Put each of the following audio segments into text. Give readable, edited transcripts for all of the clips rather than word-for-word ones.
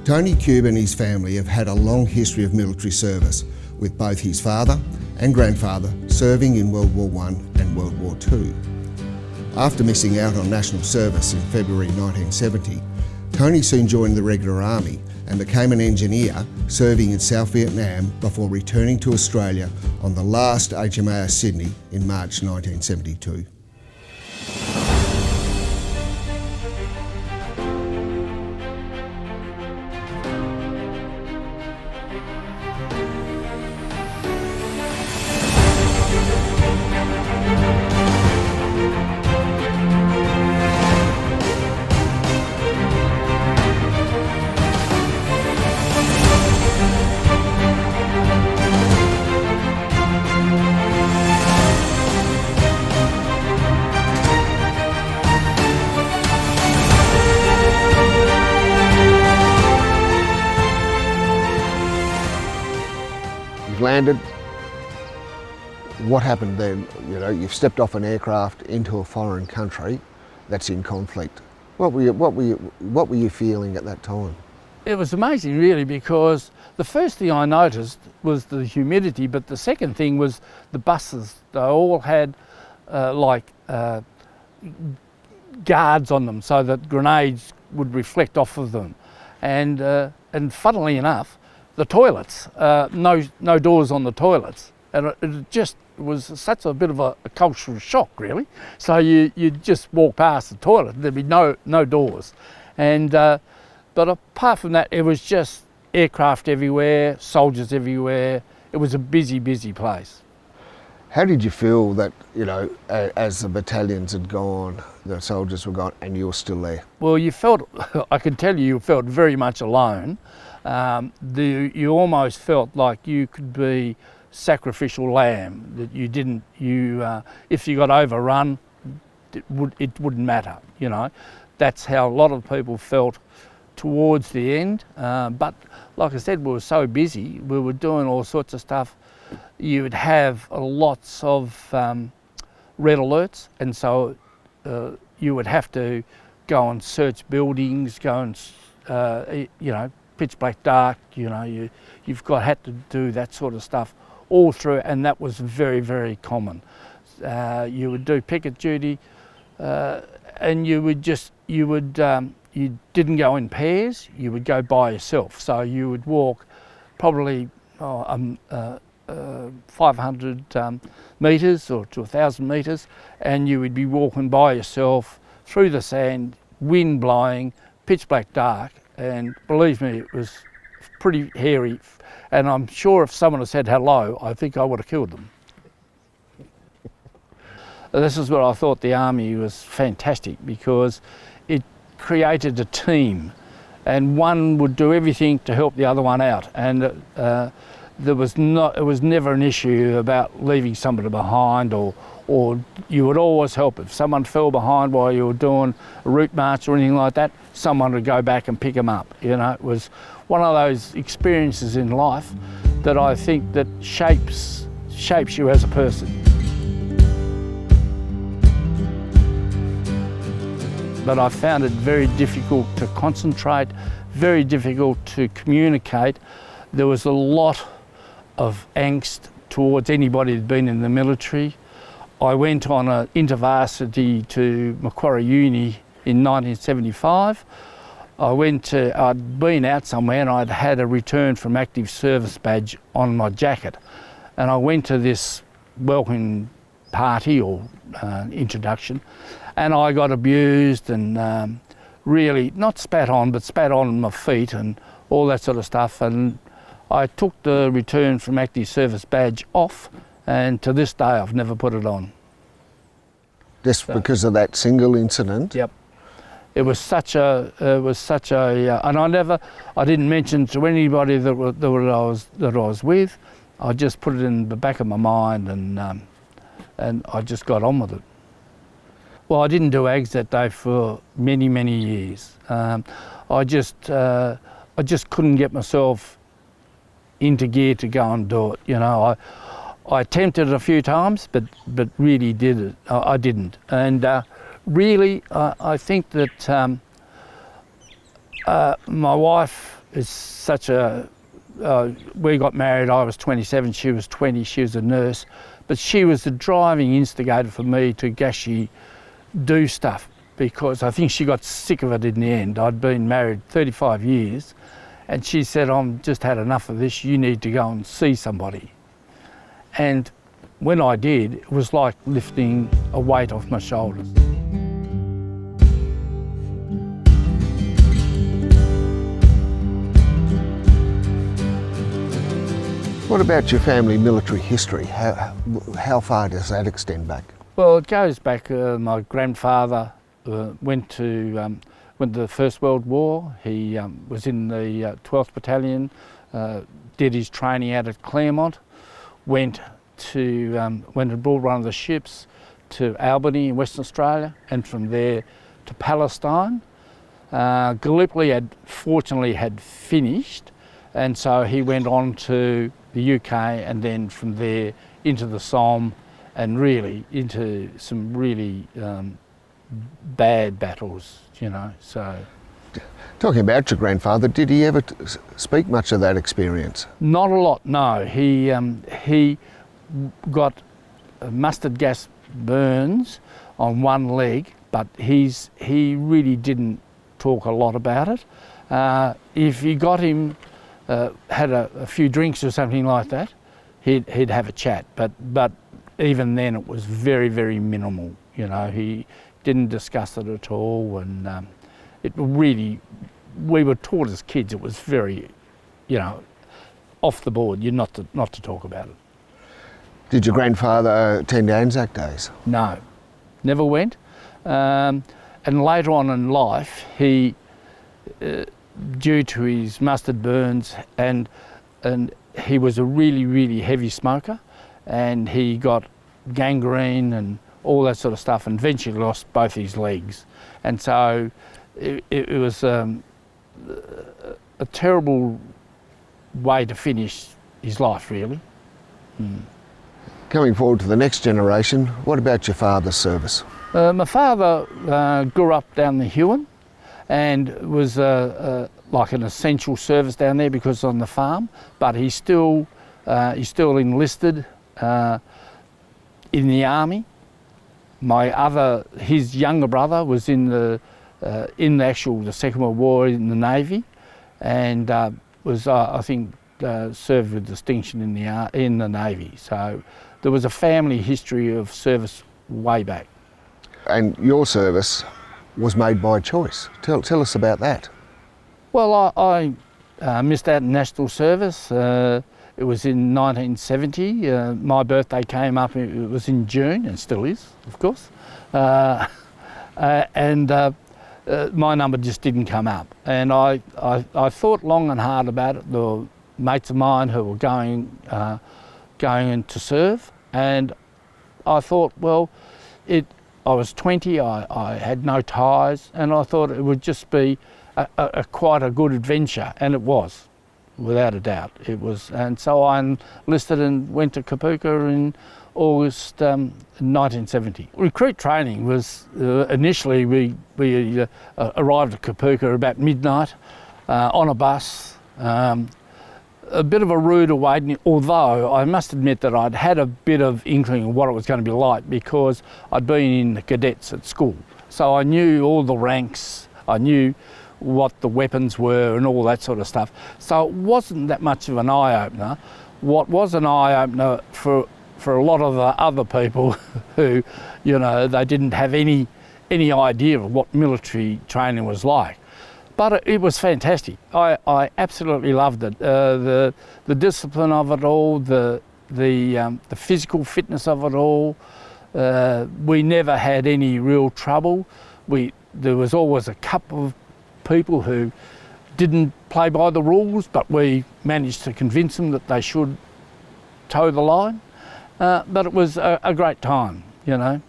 Tony Kube and his family have had a long history of military service, with both his father and grandfather serving in World War I and World War II. After missing out on national service in February 1970, Tony soon joined the regular army and became an engineer serving in South Vietnam before returning to Australia on the last HMAS Sydney in March 1972. Landed. What happened then? You know, you've stepped off an aircraft into a foreign country that's in conflict. What were you feeling at that time? It was amazing, really, because the first thing I noticed was the humidity, but the second thing was the buses. They all had guards on them so that grenades would reflect off of them, and funnily enough, the toilets, no doors on the toilets, and it just was such a bit of a cultural shock, really. So you'd just walk past the toilet, there'd be no doors, and but apart from that, it was just aircraft everywhere, soldiers everywhere. It was a busy place. How did you feel that, you know, as the battalions had gone, the soldiers were gone, and you were still there? Well, you felt, I can tell you felt very much alone. You almost felt like you could be sacrificial lamb, that you didn't, if you got overrun, it wouldn't matter, you know. That's how a lot of people felt towards the end. But like I said, we were so busy, we were doing all sorts of stuff. You would have lots of red alerts, and so you would have to go and search buildings, go and, you know, pitch black dark, you know, you've had to do that sort of stuff all through, and that was very common. You would do picket duty, and you didn't go in pairs, you would go by yourself. So you would walk probably 500 metres or to 1,000 metres, and you would be walking by yourself through the sand, wind blowing, pitch black dark. And believe me, it was pretty hairy, and I'm sure if someone had said hello, I think I would have killed them. This is where I thought the army was fantastic, because it created a team, and one would do everything to help the other one out, and it was never an issue about leaving somebody behind, or you would always help. If someone fell behind while you were doing a route march or anything like that, someone would go back and pick them up. You know, it was one of those experiences in life that I think that shapes you as a person. But I found it very difficult to concentrate, very difficult to communicate. There was a lot of angst towards anybody who'd been in the military. I went on an intervarsity to Macquarie Uni in 1975. I'd been out somewhere and I'd had a return from active service badge on my jacket. And I went to this welcome party or introduction, and I got abused and really, not spat on, but spat on my feet and all that sort of stuff. And I took the return from active service badge off, and to this day I've never put it on. Just because of that single incident? Yep. It was such a, and I didn't mention to anybody that I was with. I just put it in the back of my mind, and I just got on with it. Well, I didn't do AGS that day for many years. I just couldn't get myself into gear to go and do it. You know, I attempted it a few times, but really I didn't. And really, I think that my wife is such a, we got married, I was 27, she was 20, she was a nurse, but she was the driving instigator for me to actually do stuff, because I think she got sick of it in the end. I'd been married 35 years and she said, "I'm just had enough of this, you need to go and see somebody." And when I did, it was like lifting a weight off my shoulders. What about your family military history? How far does that extend back? Well, it goes back, my grandfather went to the First World War. He was in the 12th Battalion, did his training out at Claremont, went aboard one of the ships to Albany in Western Australia, and from there to Palestine. Gallipoli fortunately had finished, and so he went on to the UK, and then from there into the Somme, and really into some really bad battles, you know. So, talking about your grandfather, did he ever speak much of that experience? Not a lot, no. He got mustard gas burns on one leg, but he really didn't talk a lot about it. If you got him, had a few drinks or something like that, he'd have a chat, but even then it was very, very minimal. You know, he didn't discuss it at all, and it really, we were taught as kids, it was very, you know, off the board. You're not to talk about it. Did your grandfather attend Anzac Days? No, never went. And later on in life, he, due to his mustard burns, and he was a really, really heavy smoker, and he got gangrene and all that sort of stuff, and eventually lost both his legs. And so it was a terrible way to finish his life, really. Coming forward to the next generation, what about your father's service? My father grew up down the Huon, and was like an essential service down there because on the farm, but he's still enlisted in the army. His younger brother was in the Second World War in the Navy, and was I think served with distinction in the Navy. So there was a family history of service way back. And your service was made by choice. Tell us about that. Well, I missed out on national service. It was in 1970. My birthday came up, it was in June, and still is, of course. And my number just didn't come up. And I thought long and hard about it. There were mates of mine who were going in to serve, and I thought, well, I was 20, I had no ties, and I thought it would just be quite a good adventure, and it was, without a doubt. It was, and so I enlisted and went to Kapuka in August 1970. Recruit training was, initially we arrived at Kapuka about midnight on a bus. A bit of a rude awakening, although I must admit that I'd had a bit of inkling of what it was going to be like because I'd been in the cadets at school. So I knew all the ranks, I knew what the weapons were and all that sort of stuff. So it wasn't that much of an eye-opener. What was an eye-opener for a lot of the other people who, you know, they didn't have any idea of what military training was like. But it was fantastic. I absolutely loved it. The discipline of it all, the physical fitness of it all. We never had any real trouble. There was always a couple of people who didn't play by the rules, but we managed to convince them that they should toe the line. But it was a great time, you know.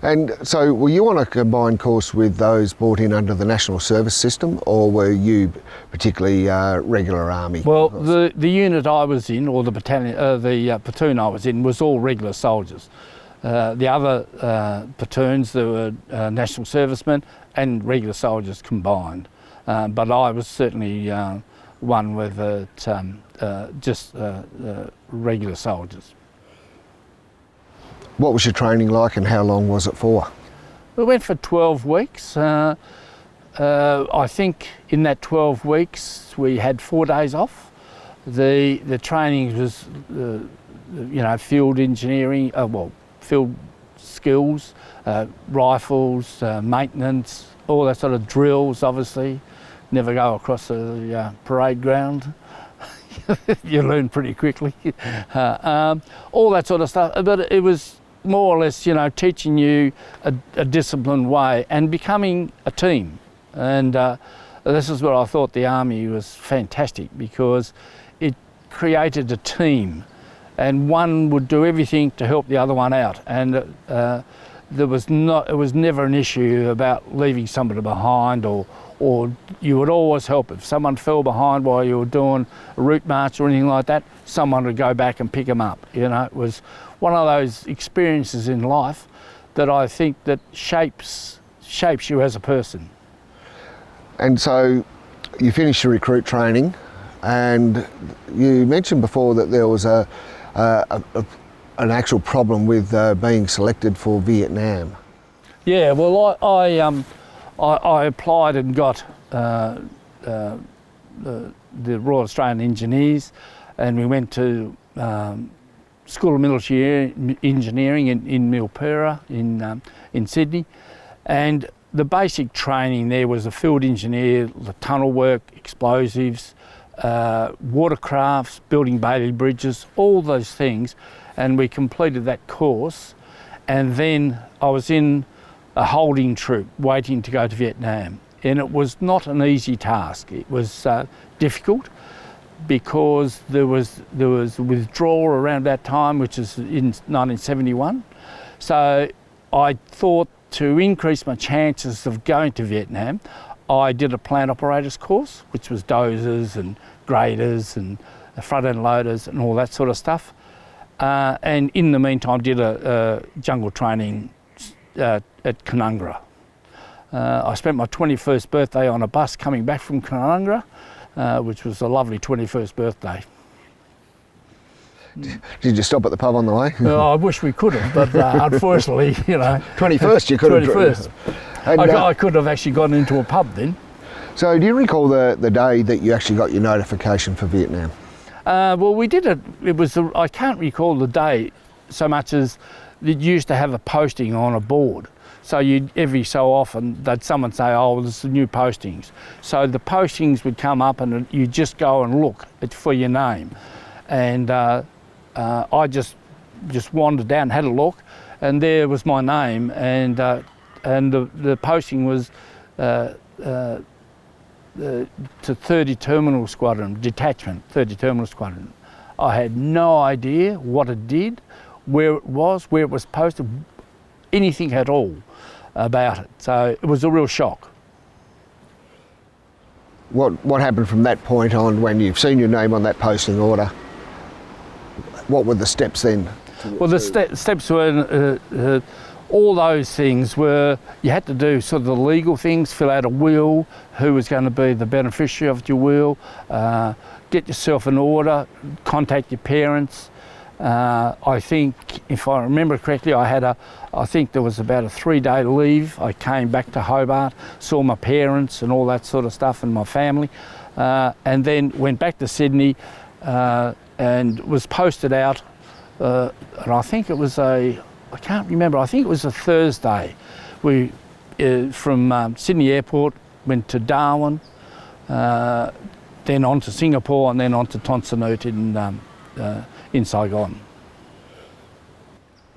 And so were you on a combined course with those brought in under the National Service System, or were you particularly regular Army? Well, the unit I was in, or the battalion, the platoon I was in, was all regular soldiers. The other platoons, there were national servicemen and regular soldiers combined. but I was certainly one with just regular soldiers. What was your training like and how long was it for? We went for 12 weeks. I think in that 12 weeks we had 4 days off. The training was, field engineering, field skills, rifles, maintenance, all that sort of drills. Obviously, never go across the parade ground. You learn pretty quickly. All that sort of stuff. But it was more or less, teaching you a disciplined way and becoming a team. And this is where I thought the Army was fantastic, because it created a team, and one would do everything to help the other one out. And it was never an issue about leaving somebody behind, or you would always help. If someone fell behind while you were doing a route march or anything like that, someone would go back and pick them up. It was one of those experiences in life that I think that shapes you as a person. And so you finished your recruit training, and you mentioned before that there was an actual problem with being selected for Vietnam. Yeah, well, I applied and got the Royal Australian Engineers, and we went to School of Military Engineering in Milpera in Sydney, and the basic training there was a field engineer, the tunnel work, explosives, watercrafts, building Bailey bridges, all those things, and we completed that course. And then I was in a holding troop waiting to go to Vietnam, and it was not an easy task. It was difficult, because there was withdrawal around that time, which is in 1971. So I thought, to increase my chances of going to Vietnam, I did a plant operators course, which was dozers and graders and front end loaders and all that sort of stuff. And in the meantime, did a jungle training at Canungra. I spent my 21st birthday on a bus coming back from Canungra, which was a lovely 21st birthday. Did you stop at the pub on the way? I wish we could have, but unfortunately, 21st you could have. 21st. And, I could have actually gotten into a pub then. So do you recall the day that you actually got your notification for Vietnam? Well, we did it. I can't recall the day so much as it used to have a posting on a board. So every so often someone say, oh, well, there's the new postings. So the postings would come up, and you just go and look for your name. And I just wandered down, had a look, and there was my name, and the posting was to 30 Terminal Squadron, detachment, 30 Terminal Squadron. I had no idea what it did, where it was posted, anything at all about it. So it was a real shock. What happened from that point on when you've seen your name on that posting order? What were the steps then? Well, the steps were all those things were, you had to do sort of the legal things, fill out a will, who was going to be the beneficiary of your will, get yourself in order, contact your parents. I think, if I remember correctly, I think there was about a 3-day leave. I came back to Hobart, saw my parents and all that sort of stuff, and my family, and then went back to Sydney and was posted out. And I think it was I can't remember, I think it was a Thursday. We, from Sydney Airport, went to Darwin, then on to Singapore, and then on to Ton Son Nhut in Saigon.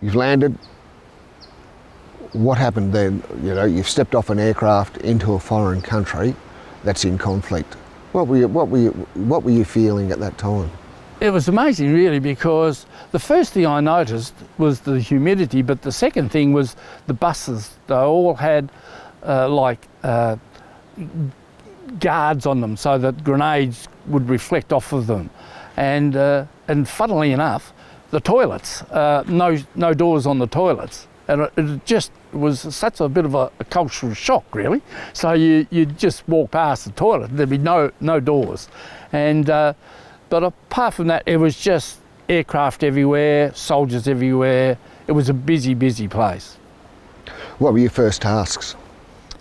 You've landed. What happened then? You've stepped off an aircraft into a foreign country that's in conflict. What were you feeling at that time? It was amazing, really, because the first thing I noticed was the humidity, but the second thing was the buses. They all had guards on them, so that grenades would reflect off of them. And funnily enough, the toilets, no doors on the toilets. And it just was such a bit of a cultural shock, really. So you'd just walk past the toilet, there'd be no doors. And, but apart from that, it was just aircraft everywhere, soldiers everywhere. It was a busy, busy place. What were your first tasks?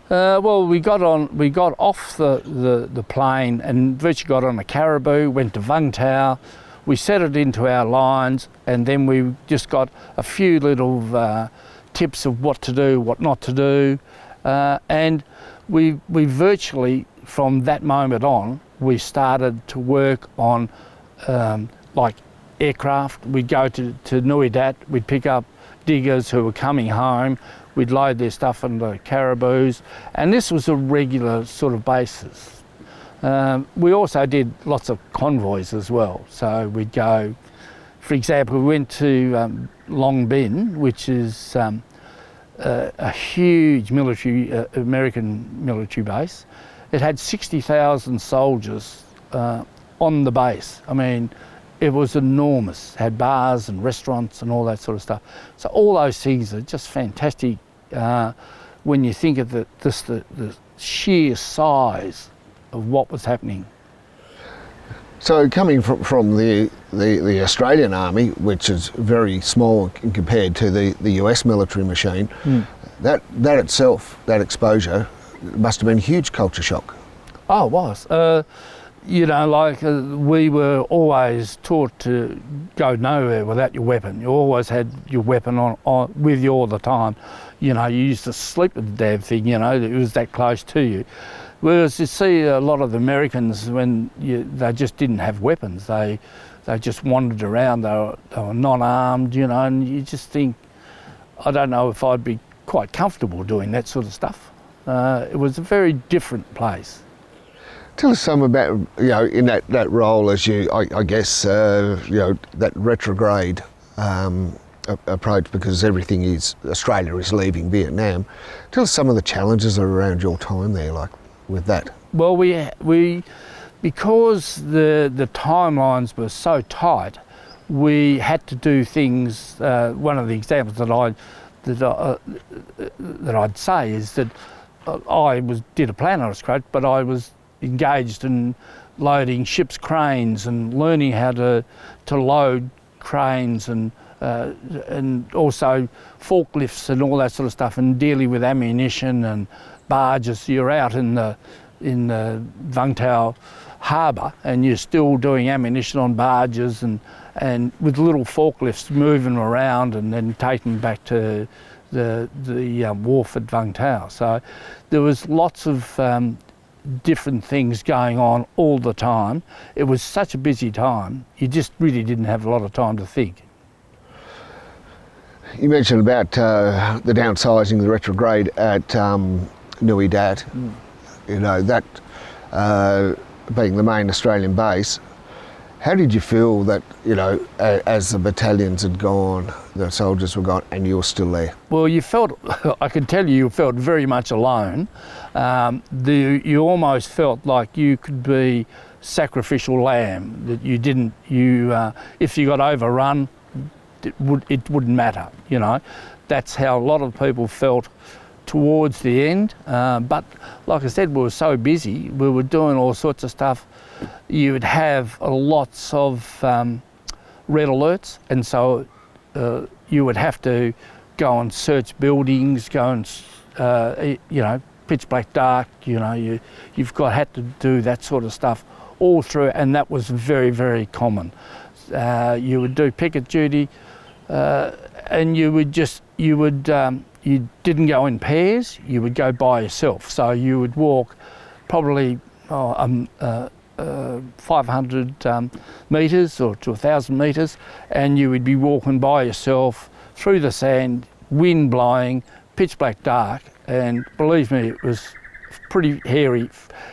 Well, we got off the plane and virtually got on a caribou, went to Vung Tau. We set it into our lines, and then we just got a few little tips of what to do, what not to do, and we virtually, from that moment on, we started to work on like aircraft. We'd go to Nui Dat, we'd pick up diggers who were coming home, we'd load their stuff into caribous, and this was a regular sort of basis. We also did lots of convoys as well. So we'd go, for example, we went to Long Bin, which is a huge military, American military base. It had 60,000 soldiers on the base. I mean, it was enormous. It had bars and restaurants and all that sort of stuff. So all those things are just fantastic when you think of the sheer size of what was happening. So coming from the Australian Army, which is very small compared to the US military machine, that itself, that exposure, must have been a huge culture shock. Oh, it was. You know, like we were always taught to go nowhere without your weapon. You always had your weapon on with you all the time. You know, you used to sleep with the damn thing, you know, it was that close to you. Whereas you see a lot of the Americans, when they just didn't have weapons, they just wandered around, they were non-armed, you know, and you just think, I don't know if I'd be quite comfortable doing that sort of stuff. It was a very different place. Tell us some about, you know, in that role as you, I guess, you know, that retrograde approach, because everything is, Australia is leaving Vietnam. Tell us some of the challenges around your time there, like with that. Well, we because the timelines were so tight, we had to do things. One of the examples that I'd say is that I did a plan on a scratch, but I was engaged in loading ships' cranes and learning how to load cranes and also forklifts and all that sort of stuff, and dealing with ammunition and barges. You're out in the Vung Tau harbour and you're still doing ammunition on barges and with little forklifts moving around and then taking back to the wharf at Vung Tau. So there was lots of different things going on all the time. It was such a busy time, you just really didn't have a lot of time to think. You mentioned about the downsizing, the retrograde at Nui Dat. You know, that being the main Australian base. How did you feel that, you know, as the battalions had gone, the soldiers were gone, and you were still there? Well, you felt, I can tell you felt very much alone. You almost felt like you could be sacrificial lamb, that you didn't, if you got overrun, it wouldn't matter, you know. That's how a lot of people felt towards the end. But like I said, we were so busy, we were doing all sorts of stuff. You would have lots of red alerts, and so you would have to go and search buildings, go and, you know, pitch black dark, you know, you've had to do that sort of stuff all through, and that was very, very common. You would do picket duty, and you didn't go in pairs, you would go by yourself. So you would walk probably 500 metres or to 1,000 metres, and you would be walking by yourself through the sand, wind blowing, pitch black dark, and believe me, it was pretty hairy.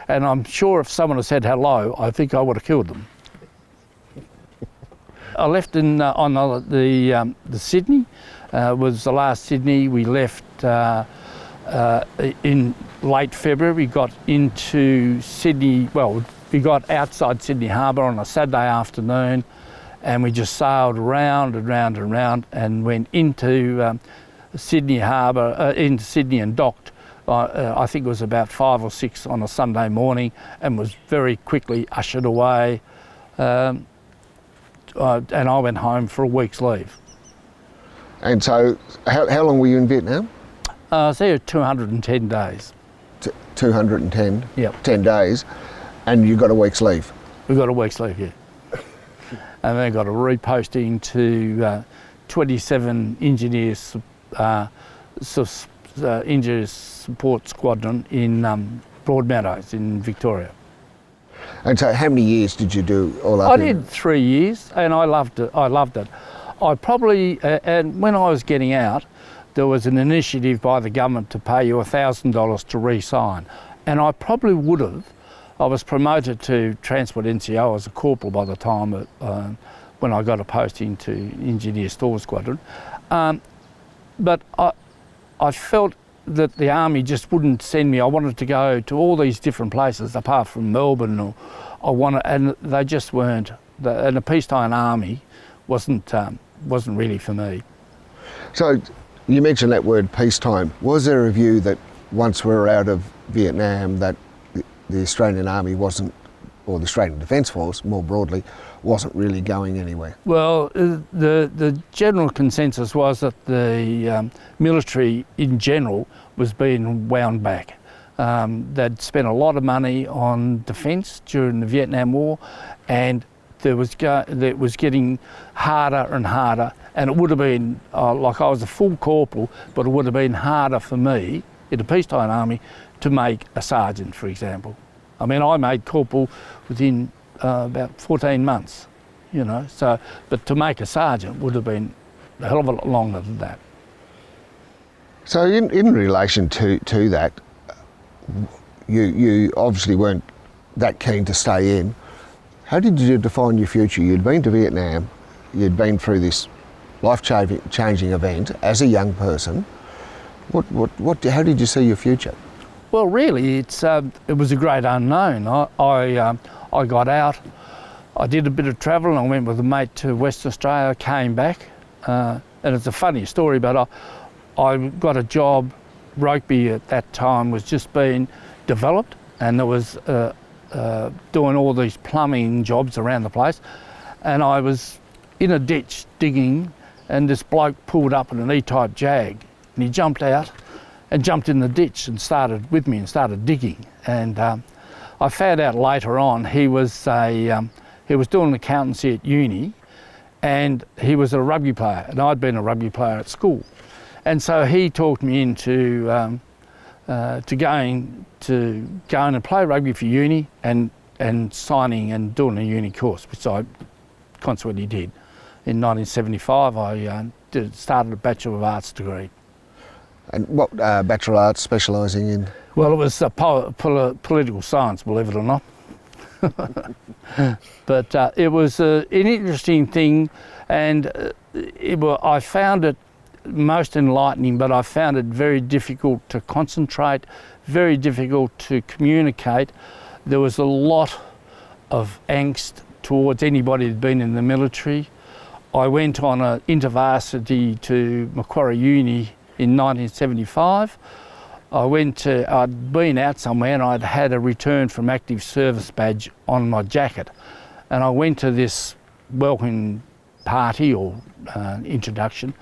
And I'm sure if someone had said hello, I think I would have killed them. I left on the Sydney, was the last Sydney. We left in late February. We got into Sydney, well, we got outside Sydney Harbour on a Saturday afternoon, and we just sailed around and round and round and went into Sydney Harbour, in Sydney and docked. I think it was about 5 or 6 on a Sunday morning, and was very quickly ushered away. And I went home for a week's leave. And so, how long were you in Vietnam? I was there 210 days. 210? Yep. 10 days, and you got a week's leave? We got a week's leave, yeah. And then got a reposting to 27 Engineers Engineers Support Squadron in Broadmeadows in Victoria. And so how many years did you do all up? I did 3 years, and I loved it. I probably, and when I was getting out, there was an initiative by the government to pay you $1,000 to re-sign. And I probably would have. I was promoted to Transport NCO as a corporal by the time when I got a posting to Engineer Store Squadron. But I felt that the Army just wouldn't send me. I wanted to go to all these different places apart from Melbourne, and they just weren't. And the peacetime Army wasn't really for me. So you mentioned that word peacetime. Was there a view that once we were out of Vietnam that the Australian Army wasn't, or the Australian Defence Force more broadly, wasn't really going anywhere? Well, the general consensus was that the military in general was being wound back. They'd spent a lot of money on defence during the Vietnam War, and it was getting harder and harder, and it would have been, like I was a full corporal, but it would have been harder for me in the peacetime Army to make a sergeant, for example. I mean, I made corporal within about 14 months, you know, so, but to make a sergeant would have been a hell of a lot longer than that. So in relation to that, you obviously weren't that keen to stay in. How did you define your future? You'd been to Vietnam, you'd been through this life-changing event as a young person. How did you see your future? Well, really, it was a great unknown. I got out, I did a bit of travel, and I went with a mate to Western Australia, came back, and it's a funny story, but I got a job. Rugby at that time was just being developed, and there was doing all these plumbing jobs around the place, and I was in a ditch digging, and this bloke pulled up in an E-type Jag, and he jumped out and jumped in the ditch and started with me and started digging. And I found out later on he was doing accountancy at uni, and he was a rugby player, and I'd been a rugby player at school. And so he talked me into going and play rugby for uni and signing and doing a uni course, which I consequently did. In 1975, I started a Bachelor of Arts degree. And what Bachelor of Arts specialising in? Well, it was political science, believe it or not. But it was an interesting thing, and I found it most enlightening, but I found it very difficult to concentrate, very difficult to communicate. There was a lot of angst towards anybody who'd been in the military. I went on an intervarsity to Macquarie Uni in 1975. I'd been out somewhere and I'd had a return from active service badge on my jacket, and I went to this welcome party or introduction,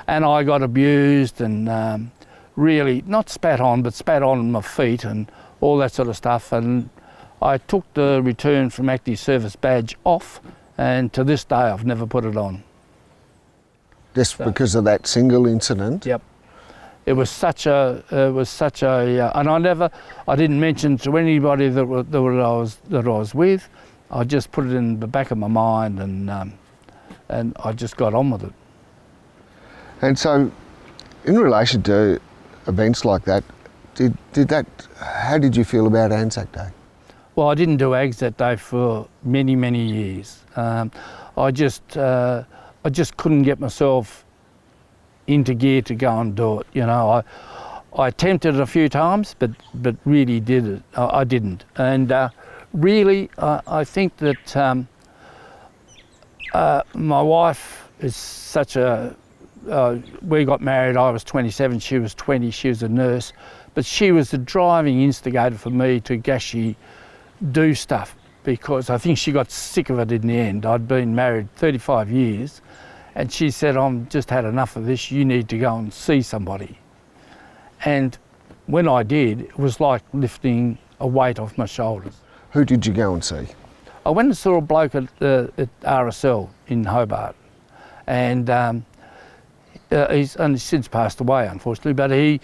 and I got abused and really not spat on, but spat on my feet and all that sort of stuff. And I took the return from active service badge off, and to this day I've never put it on. Just because of that single incident? Yep. It was such a, and I didn't mention to anybody that I was with. I just put it in the back of my mind, and I just got on with it. And so, in relation to events like that, how did you feel about Anzac Day? Well, I didn't do AGS that day for many, many years. I just couldn't get myself into gear to go and do it. You know, I attempted it a few times, but really I didn't. And really, I think that my wife is such a we got married, I was 27, she was 20, she was a nurse, but she was the driving instigator for me to actually do stuff, because I think she got sick of it in the end. I'd been married 35 years, and she said, "I'm just had enough of this, you need to go and see somebody." And when I did, it was like lifting a weight off my shoulders. Who did you go and see? I went and saw a bloke at RSL in Hobart, and he's only since passed away, unfortunately, but he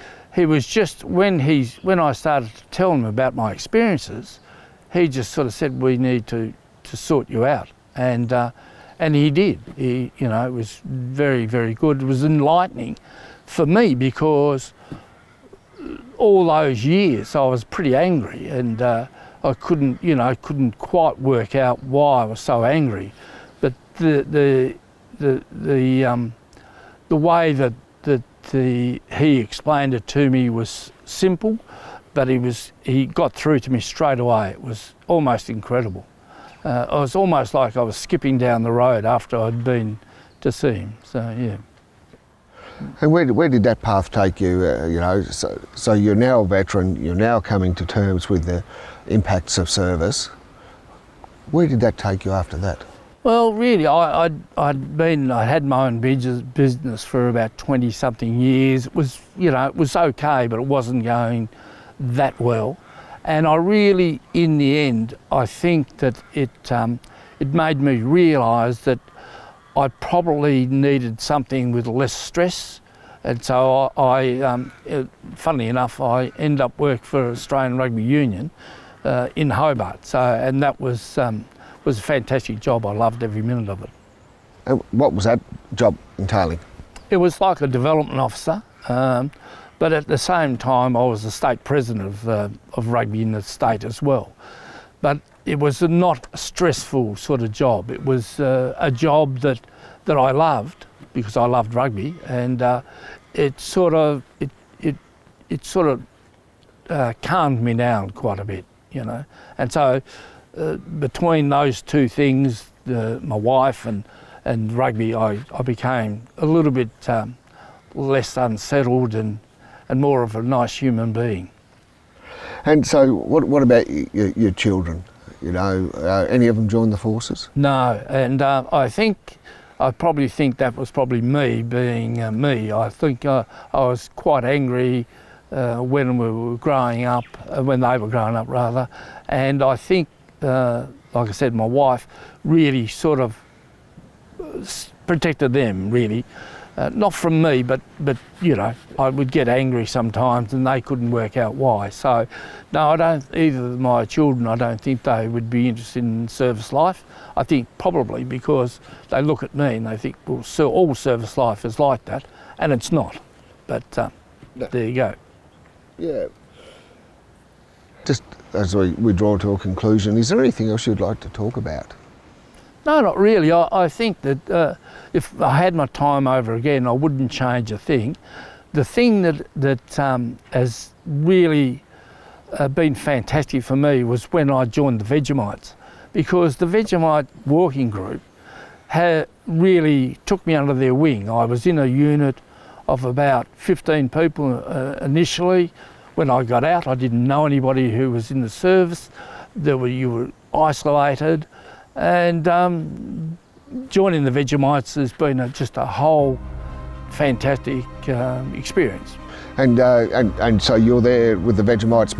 was just, when I started to tell him about my experiences, he just sort of said, "We need to sort you out," and he did. It was very, very good. It was enlightening for me, because all those years I was pretty angry, and I couldn't quite work out why I was so angry. But the way that he explained it to me was simple, but he got through to me straight away. It was almost incredible. It was almost like I was skipping down the road after I'd been to see him. So yeah. And where did that path take you? So you're now a veteran. You're now coming to terms with the impacts of service. Where did that take you after that? Well, really, I had my own business for about 20-something years. It was, it was okay, but it wasn't going that well. And I really, in the end, I think that it made me realise that I probably needed something with less stress. And so funnily enough, I ended up working for Australian Rugby Union in Hobart. And that was a fantastic job. I loved every minute of it. And what was that job entailing? It was like a development officer, but at the same time I was the state president of rugby in the state as well. But it was not a stressful sort of job. It was a job that I loved, because I loved rugby, and it sort of calmed me down quite a bit, And so between those two things, my wife and rugby, I became a little bit less unsettled and more of a nice human being. And so what about your children? Any of them joined the forces? No, and I probably think that was probably me being me. I think I was quite angry when we were growing up, when they were growing up rather, and I think, like I said, my wife really sort of protected them, really. Not from me, but I would get angry sometimes and they couldn't work out why. So, no, either of my children, I don't think they would be interested in service life. I think probably because they look at me and they think, well, so all service life is like that, and it's not. But no. There you go. Yeah. Just as we draw to a conclusion, is there anything else you'd like to talk about? No, not really. I think that if I had my time over again, I wouldn't change a thing. The thing that has really been fantastic for me was when I joined the Vegemites, because the Vegemite walking group really took me under their wing. I was in a unit of about 15 people initially. When I got out, I didn't know anybody who was in the service. You were isolated. And joining the Vegemites has been just a whole fantastic experience. And so you're there with the Vegemites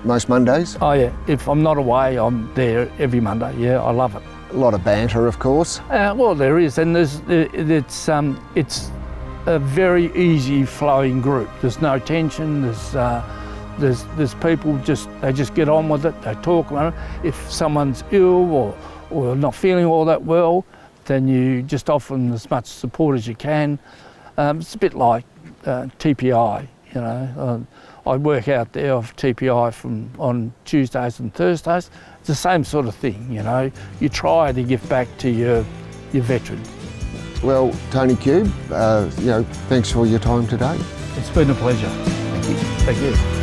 most Mondays? Oh yeah, if I'm not away, I'm there every Monday. Yeah, I love it. A lot of banter, of course. Well, there is, and it's a very easy flowing group. There's no tension. There's people they just get on with it. They talk about it. If someone's ill or not feeling all that well, then you just offer them as much support as you can. It's a bit like TPI, I work out there of TPI on Tuesdays and Thursdays. It's the same sort of thing, You try to give back to your veterans. Well, Tony Kube, thanks for your time today. It's been a pleasure. Thank you. Thank you.